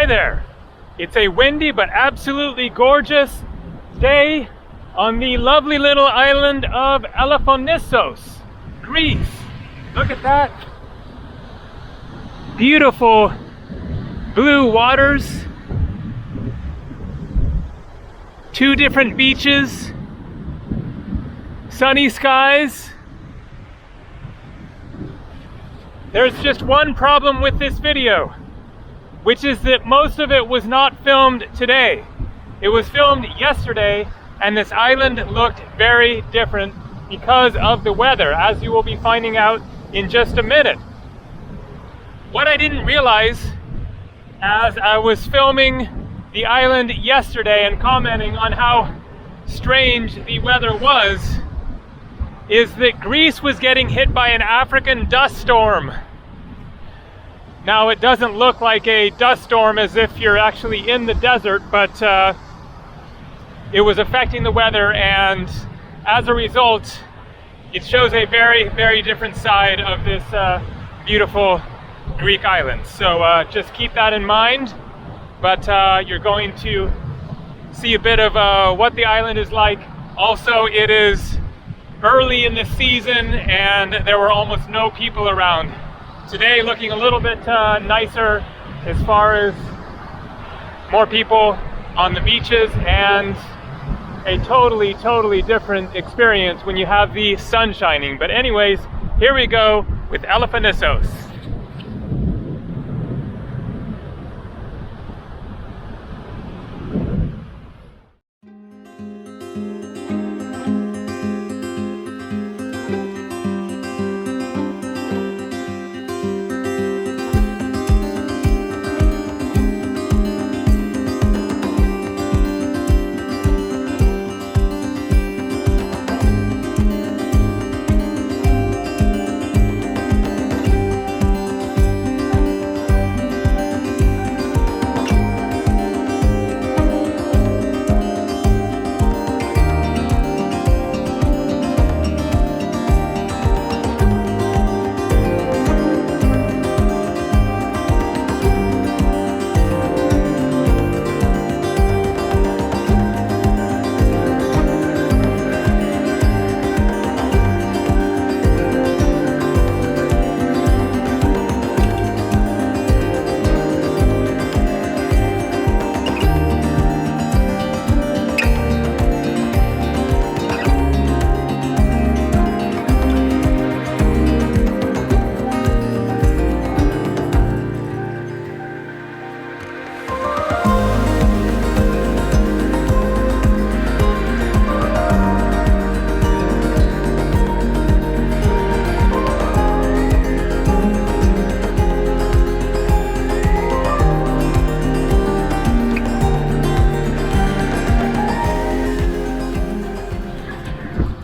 Hi there! It's a windy but absolutely gorgeous day on the lovely little island of Elafonisos, Greece. Look at that! Beautiful blue waters, 2 different beaches, sunny skies. There's just one problem with this video, which is that most of it was not filmed today. It was filmed yesterday, and this island looked very different because of the weather, as you will be finding out in just a minute. What I didn't realize as I was filming the island yesterday and commenting on how strange the weather was is that Greece was getting hit by an African dust storm. Now, it doesn't look like a dust storm as if you're actually in the desert, but it was affecting the weather, and as a result, it shows a very, very different side of this beautiful Greek island. So just keep that in mind, but you're going to see a bit of what the island is like. Also, it is early in the season and there were almost no people around. Today looking a little bit nicer as far as more people on the beaches, and a totally different experience when you have the sun shining. But anyways, here we go with Elafonisos.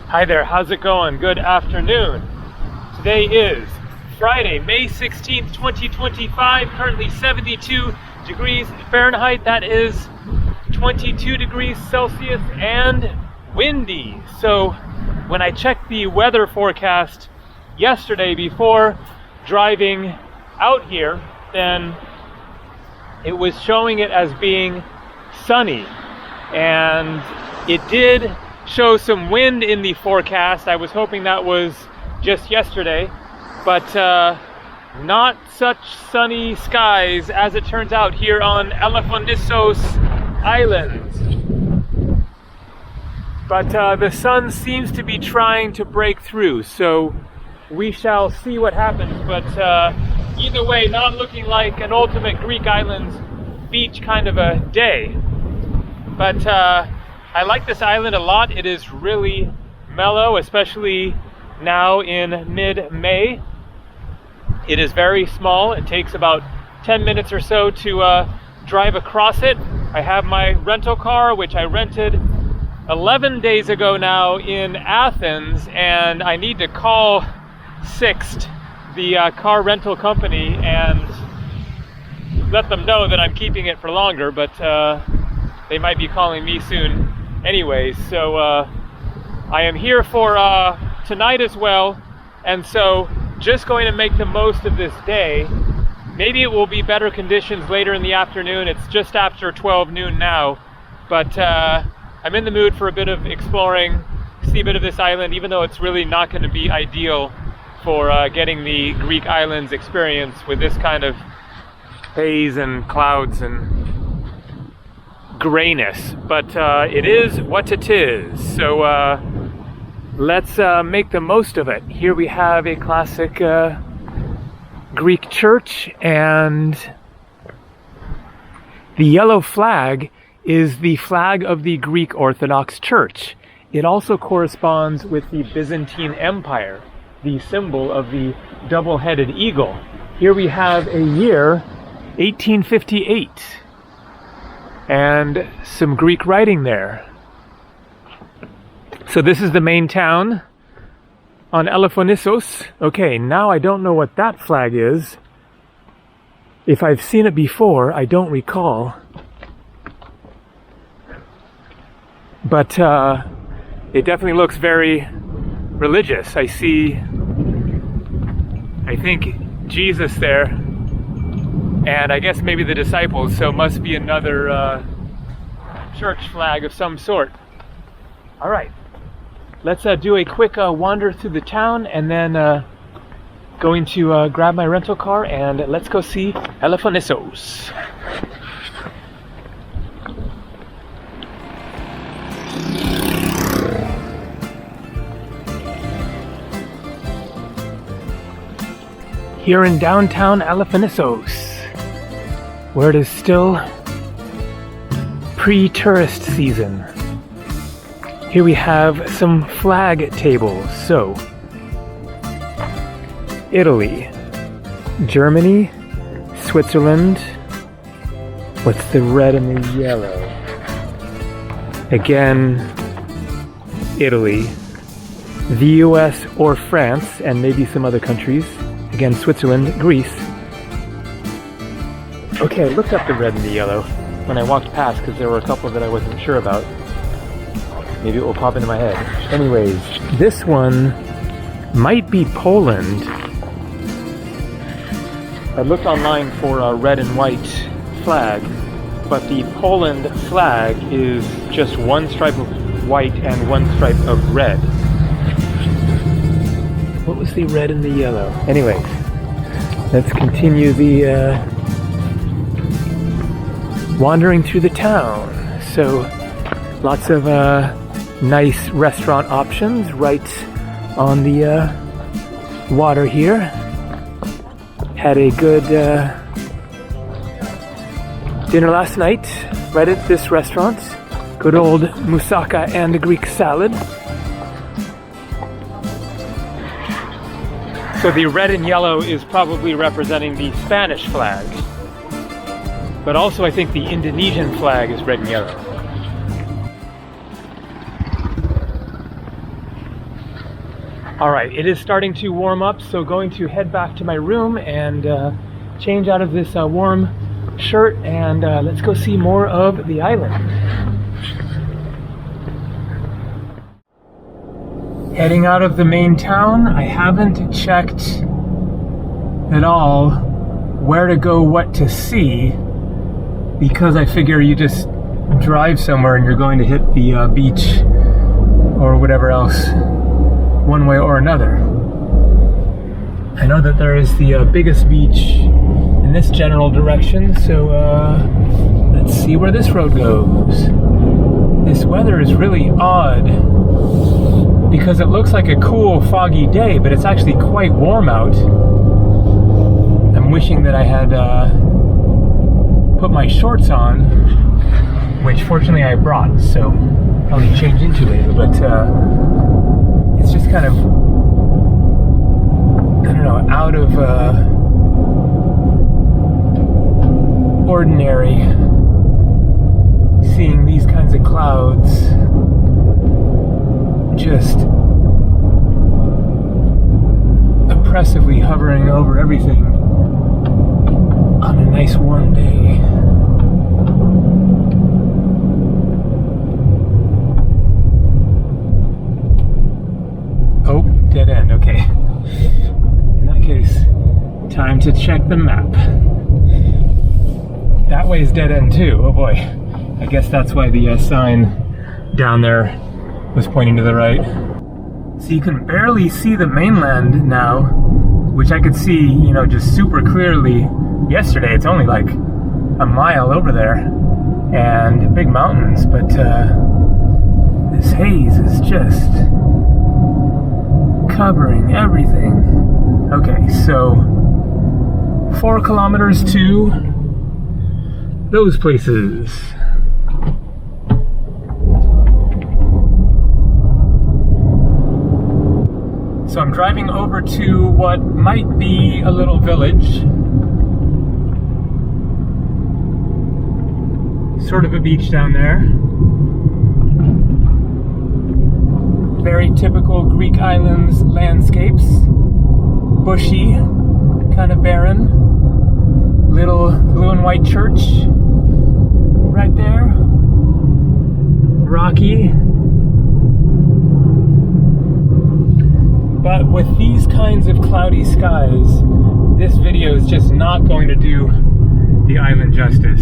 Hi there, how's it going? Good afternoon. Today is Friday, May 16th, 2025, currently 72 degrees Fahrenheit. That is 22 degrees Celsius and windy. So when I checked the weather forecast yesterday before driving out here, then it was showing it as being sunny, and it did show some wind in the forecast. I was hoping that was just yesterday, but not such sunny skies as it turns out here on Elafonisos Island. But the sun seems to be trying to break through, so we shall see what happens. But either way, not looking like an ultimate Greek islands beach kind of a day. But I like this island a lot. It is really mellow, especially now in mid-May. It is very small. It takes about 10 minutes or so to drive across it. I have my rental car, which I rented 11 days ago now in Athens, and I need to call Sixt, the car rental company, and let them know that I'm keeping it for longer, but they might be calling me soon. Anyways, so I am here for tonight as well, and so just going to make the most of this day Maybe it will be better conditions later in the afternoon. It's just after 12 noon now, but I'm in the mood for a bit of exploring, see a bit of this island, even though it's really not going to be ideal for getting the Greek islands experience with this kind of haze and clouds and grayness. But it is what it is, so let's make the most of it. Here we have a classic Greek church, and the yellow flag is the flag of the Greek Orthodox Church. It also corresponds with the Byzantine Empire, the symbol of the double-headed eagle. Here we have a year, 1858, and some Greek writing there. So this is the main town on Elafonisos. Okay, now I don't know what that flag is. If I've seen it before, I don't recall. But it definitely looks very religious. I see, I think, Jesus there, and I guess maybe the disciples, so it must be another church flag of some sort. All right. Let's do a quick wander through the town, and then going to grab my rental car, and let's go see Elafonisos. Here in downtown Elafonisos, where it is still pre-tourist season. Here we have some flag tables. So, Italy, Germany, Switzerland. What's the red and the yellow? Again, Italy, the US or France, and maybe some other countries. Again, Switzerland, Greece. Okay, I looked up the red and the yellow when I walked past because there were a couple that I wasn't sure about. Maybe it will pop into my head. Anyways, this one might be Poland. I looked online for a red and white flag, but the Poland flag is just one stripe of white and one stripe of red. What was the red and the yellow? Anyways, let's continue the wandering through the town. So, lots of nice restaurant options right on the water here. Had a good dinner last night right at this restaurant. Good old moussaka and a Greek salad. So the red and yellow is probably representing the Spanish flag. But also I think the Indonesian flag is red and yellow. Alright, it is starting to warm up, so going to head back to my room and change out of this warm shirt, and let's go see more of the island. Heading out of the main town. I haven't checked at all where to go, what to see, because I figure you just drive somewhere and you're going to hit the beach or whatever else, one way or another. I know that there is the biggest beach in this general direction, so let's see where this road goes. This weather is really odd because it looks like a cool, foggy day, but it's actually quite warm out. I'm wishing that I had put my shorts on, which fortunately I brought, so I'll probably change into it, but it's just kind of, I don't know, out of ordinary seeing these kinds of clouds just oppressively hovering over everything on a nice warm day. Oh, dead end, okay. In that case, time to check the map. That way's dead end too. Oh boy. I guess that's why the sign down there was pointing to the right. So you can barely see the mainland now, which I could see, you know, just super clearly yesterday. It's only like a mile over there and big mountains, but this haze is just covering everything. Okay, so 4 kilometers to those places. So I'm driving over to what might be a little village. Sort of a beach down there. Very typical Greek islands landscapes. Bushy, kind of barren. Little blue and white church right there. Rocky. But with these kinds of cloudy skies, this video is just not going to do the island justice.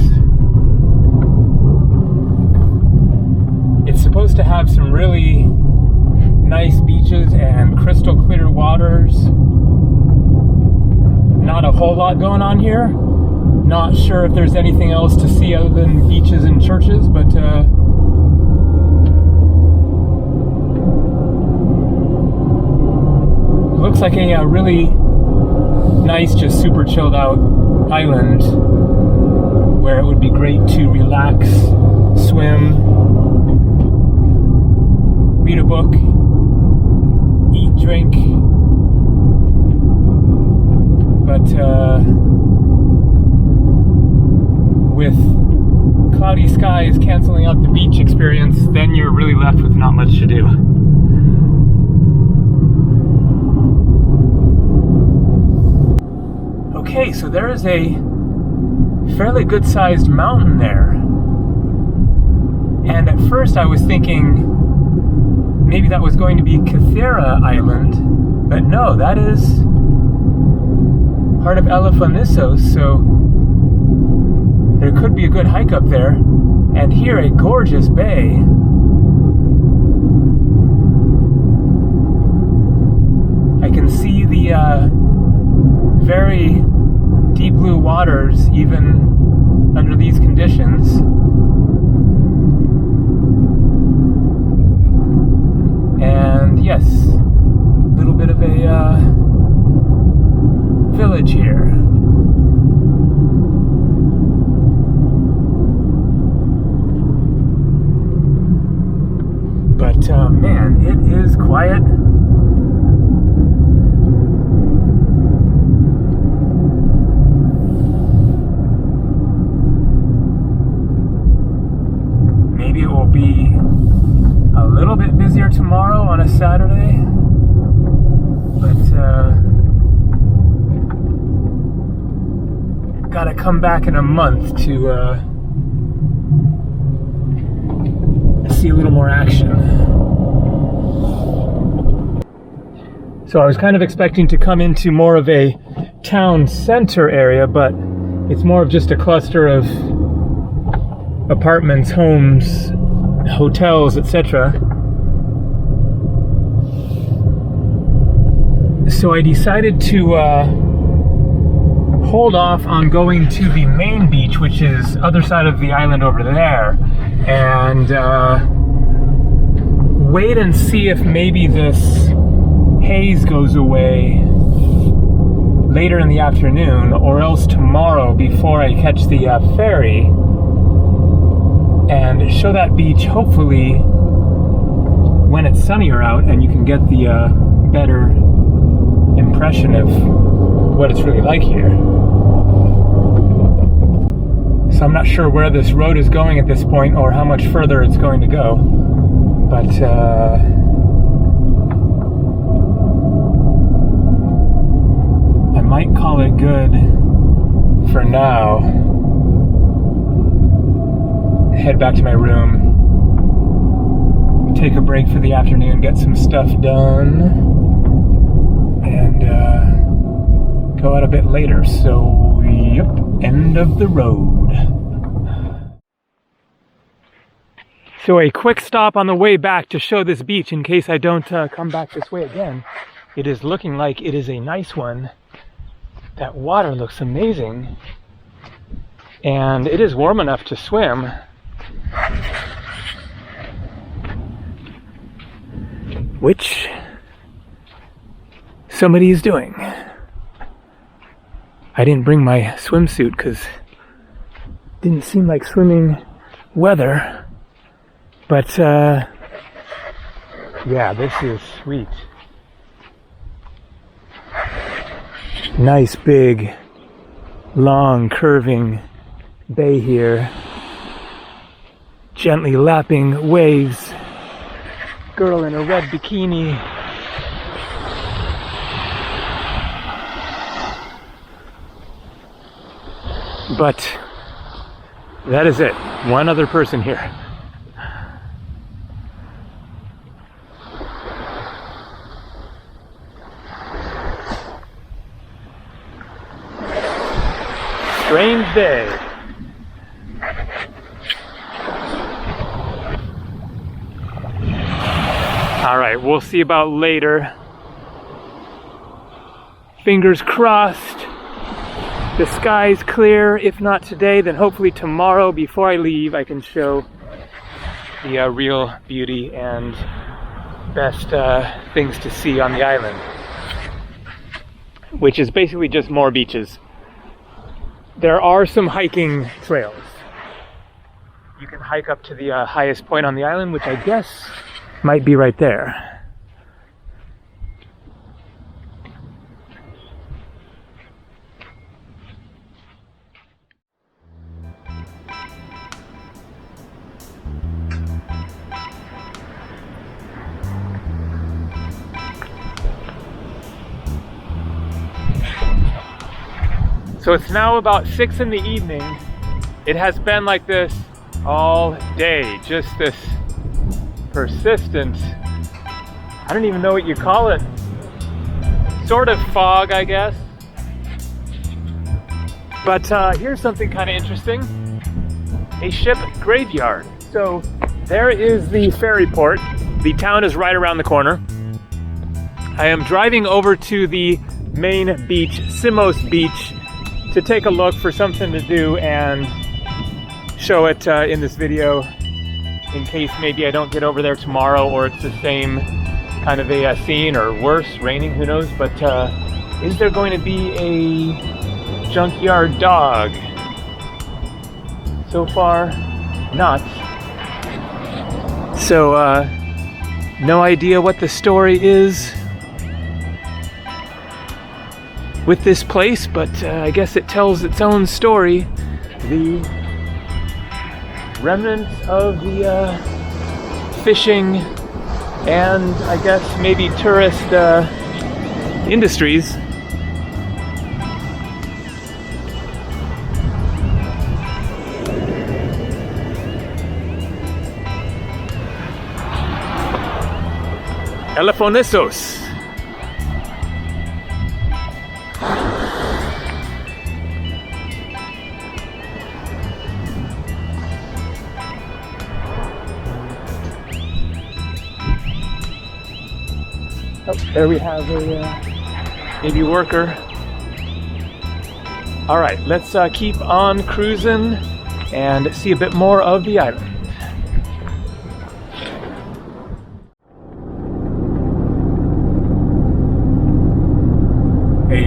It's supposed to have some really nice beaches and crystal clear waters. Not a whole lot going on here. Not sure if there's anything else to see other than beaches and churches, but looks like a really nice, just super chilled out island where it would be great to relax, swim, read a book, eat, drink. But with cloudy skies canceling out the beach experience, then you're really left with not much to do. Okay, so there is a fairly good-sized mountain there. And at first I was thinking maybe that was going to be Kythera Island, but no, that is part of Elafonisos, so there could be a good hike up there. And here, a gorgeous bay. I can see the very deep blue waters even under these conditions. And yes, a little bit of a village here. But man, it is quiet. Maybe it will be a little bit busier tomorrow on a Saturday, but gotta come back in a month to see a little more action. So I was kind of expecting to come into more of a town center area, but it's more of just a cluster of apartments, homes, hotels, etc. So I decided to hold off on going to the main beach, which is other side of the island over there, and wait and see if maybe this haze goes away later in the afternoon, or else tomorrow before I catch the ferry, and show that beach hopefully when it's sunnier out and you can get the better impression of what it's really like here. So I'm not sure where this road is going at this point or how much further it's going to go, but I might call it good for now. Head back to my room, take a break for the afternoon, get some stuff done, and go out a bit later. So, yep, end of the road. So a quick stop on the way back to show this beach in case I don't come back this way again. It is looking like it is a nice one. That water looks amazing. And it is warm enough to swim. Which somebody is doing. I didn't bring my swimsuit because it didn't seem like swimming weather. But, yeah, this is sweet. Nice, big, long, curving bay here. Gently lapping waves. Girl in a red bikini. But, that is it. One other person here. Strange day. All right, we'll see about later. Fingers crossed. The sky's clear. If not today, then hopefully tomorrow before I leave, I can show the real beauty and best things to see on the island, which is basically just more beaches. There are some hiking trails. You can hike up to the highest point on the island, which I guess might be right there. So it's now about 6 in the evening. It has been like this all day, just this persistent, I don't even know what you call it, sort of fog, I guess. But here's something kind of interesting, a ship graveyard. So there is the ferry port. The town is right around the corner. I am driving over to the main beach, Simos Beach, to take a look for something to do and show it in this video in case maybe I don't get over there tomorrow or it's the same kind of a scene or worse, raining, who knows. But is there going to be a junkyard dog? So far, not. So, no idea what the story is with this place, but I guess it tells its own story. The remnants of the fishing and I guess maybe tourist industries. Elafonisos. Oh, there we have a maybe worker. All right, let's keep on cruising and see a bit more of the island.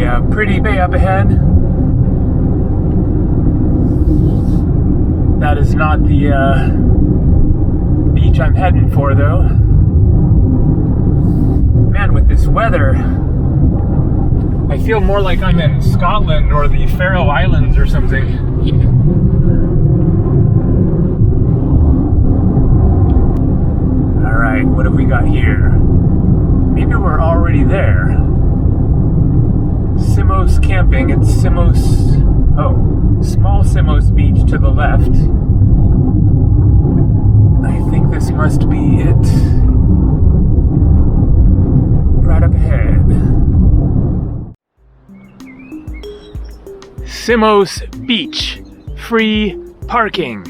A pretty bay up ahead. That is not the beach I'm heading for, though. Man, with this weather, I feel more like I'm in Scotland or the Faroe Islands or something. All right, what have we got here? Maybe we're already there. Simos camping, it's Simos, oh, small Simos beach to the left. I think this must be it. Right up ahead. Elafonisos Beach. Free parking.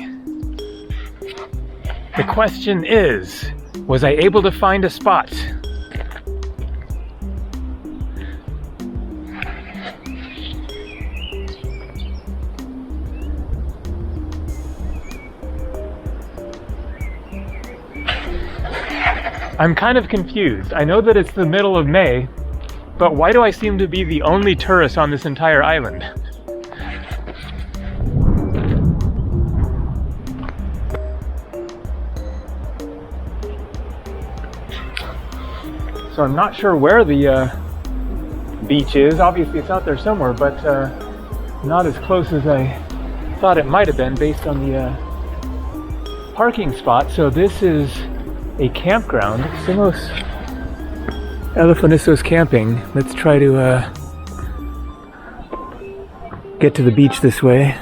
The question is, was I able to find a spot? I'm kind of confused. I know that it's the middle of May, but why do I seem to be the only tourist on this entire island? So I'm not sure where the beach is. Obviously it's out there somewhere, but not as close as I thought it might have been based on the parking spot. So this is a campground, Elafonisos camping. Let's try to get to the beach this way.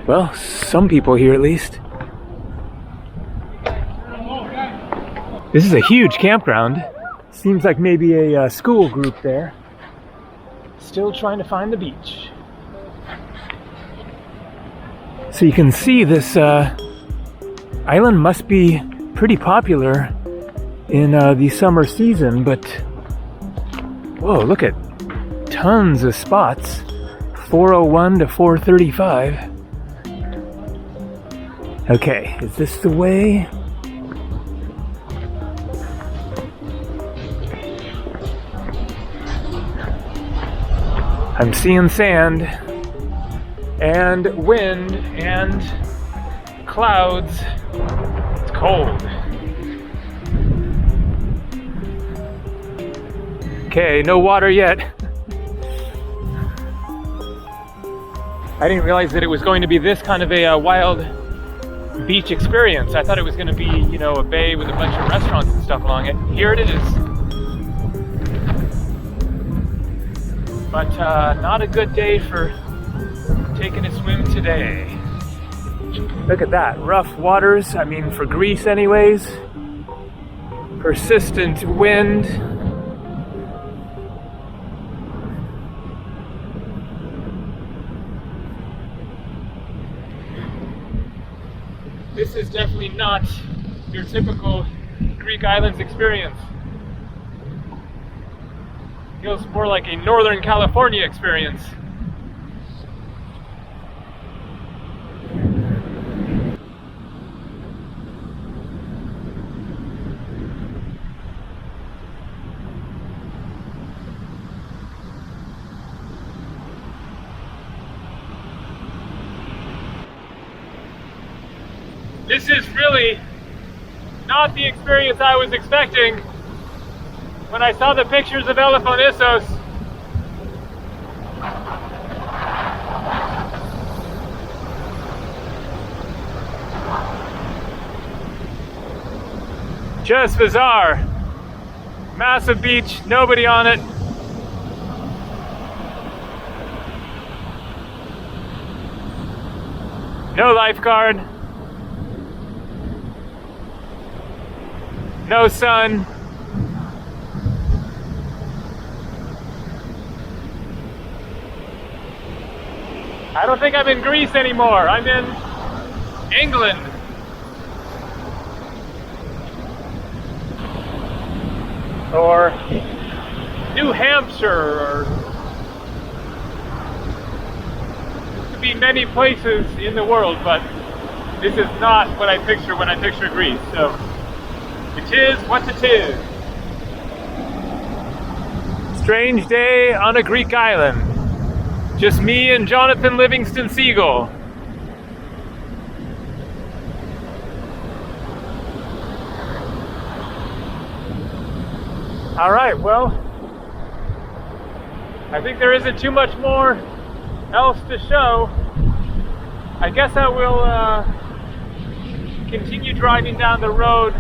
Well, some people here at least. This is a huge campground. Seems like maybe a school group there. Still trying to find the beach. So you can see this island must be pretty popular in the summer season, but whoa, look at tons of spots. 401 to 435. Okay, is this the way? I'm seeing sand and wind and clouds. It's cold. Okay, no water yet. I didn't realize that it was going to be this kind of a wild beach experience. I thought it was going to be, you know, a bay with a bunch of restaurants and stuff along it. Here it is. But not a good day for taking a swim today. Look at that, rough waters, I mean for Greece anyways. Persistent wind. This is definitely not your typical Greek islands experience. Feels more like a Northern California experience. This is really not the experience I was expecting when I saw the pictures of Elafonisos. Just bizarre. Massive beach, nobody on it. No lifeguard. No sun. I don't think I'm in Greece anymore. I'm in England. Or New Hampshire, or it could be many places in the world, but this is not what I picture when I picture Greece. So it is what it is. Strange day on a Greek island. Just me and Jonathan Livingston Seagull. All right, well, I think there isn't too much more else to show. I guess I will continue driving down the road,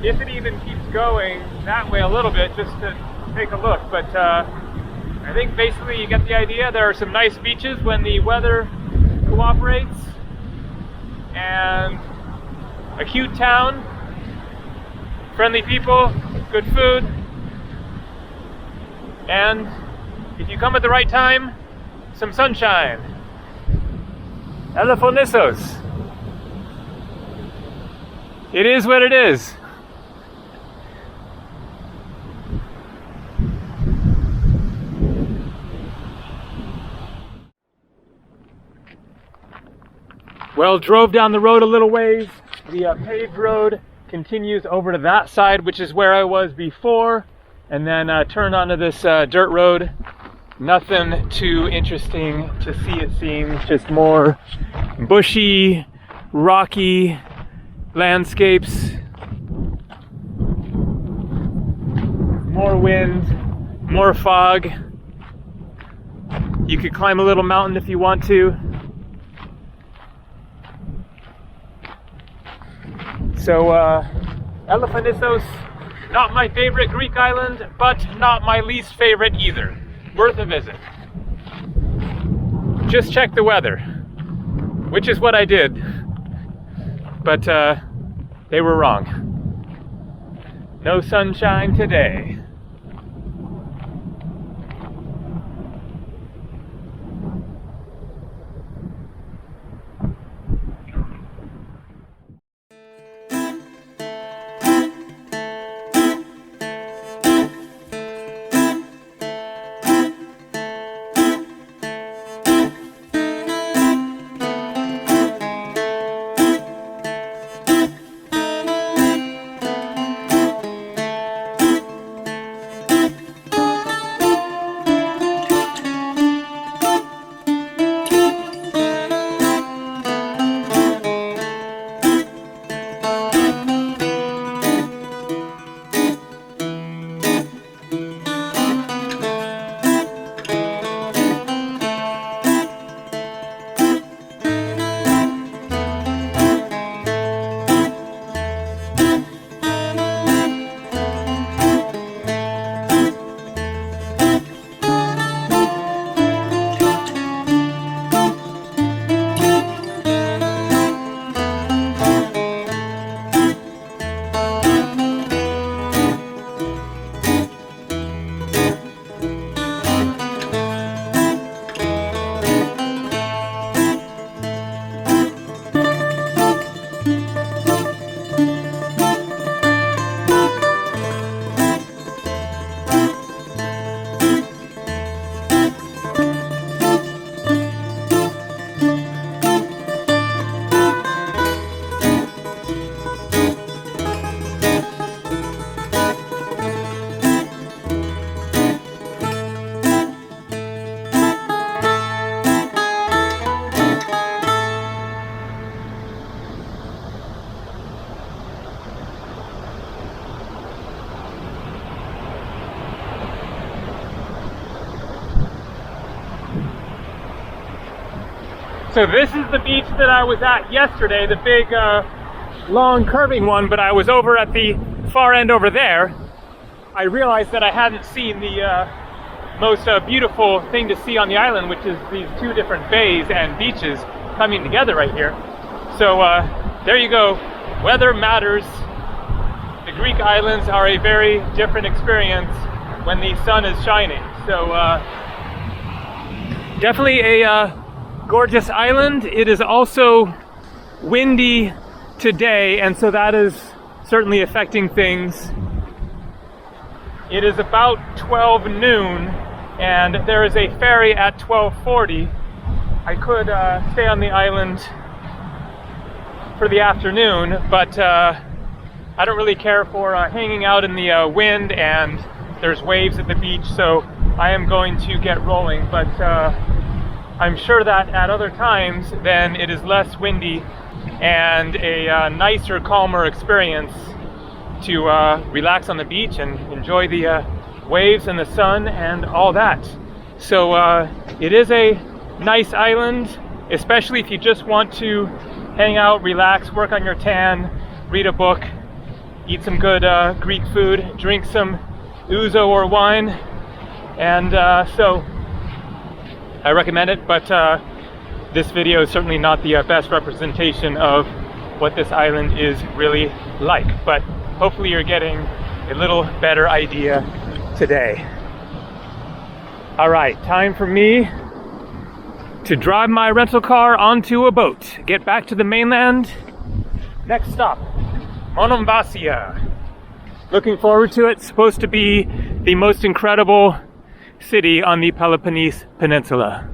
if it even keeps going that way a little bit, just to take a look. But I think basically you get the idea. There are some nice beaches when the weather cooperates, and a cute town, friendly people, good food, and if you come at the right time, some sunshine. Elafonisos. It is what it is. Well, drove down the road a little ways. The paved road continues over to that side, which is where I was before, and then turned onto this dirt road. Nothing too interesting to see, it seems. Just more bushy, rocky landscapes. More wind, more fog. You could climb a little mountain if you want to. So, Elafonisos, not my favorite Greek island, but not my least favorite either. Worth a visit. Just check the weather, which is what I did, but they were wrong. No sunshine today. So this is the beach that I was at yesterday, the big, long curving one, but I was over at the far end over there. I realized that I hadn't seen the most beautiful thing to see on the island, which is these two different bays and beaches coming together right here. So there you go. Weather matters. The Greek islands are a very different experience when the sun is shining. So definitely a gorgeous island. It is also windy today, and so that is certainly affecting things. It is about 12 noon, and there is a ferry at 12:40. I could stay on the island for the afternoon, but I don't really care for hanging out in the wind, and there's waves at the beach, so I am going to get rolling. But I'm sure that at other times then it is less windy and a nicer, calmer experience to relax on the beach and enjoy the waves and the sun and all that. So it is a nice island, especially if you just want to hang out, relax, work on your tan, read a book, eat some good Greek food, drink some ouzo or wine, and so I recommend it. But this video is certainly not the best representation of what this island is really like, but hopefully you're getting a little better idea today. All right, time for me to drive my rental car onto a boat, get back to the mainland. Next stop, Monemvasia. Looking forward to it. It's supposed to be the most incredible city on the Peloponnese Peninsula.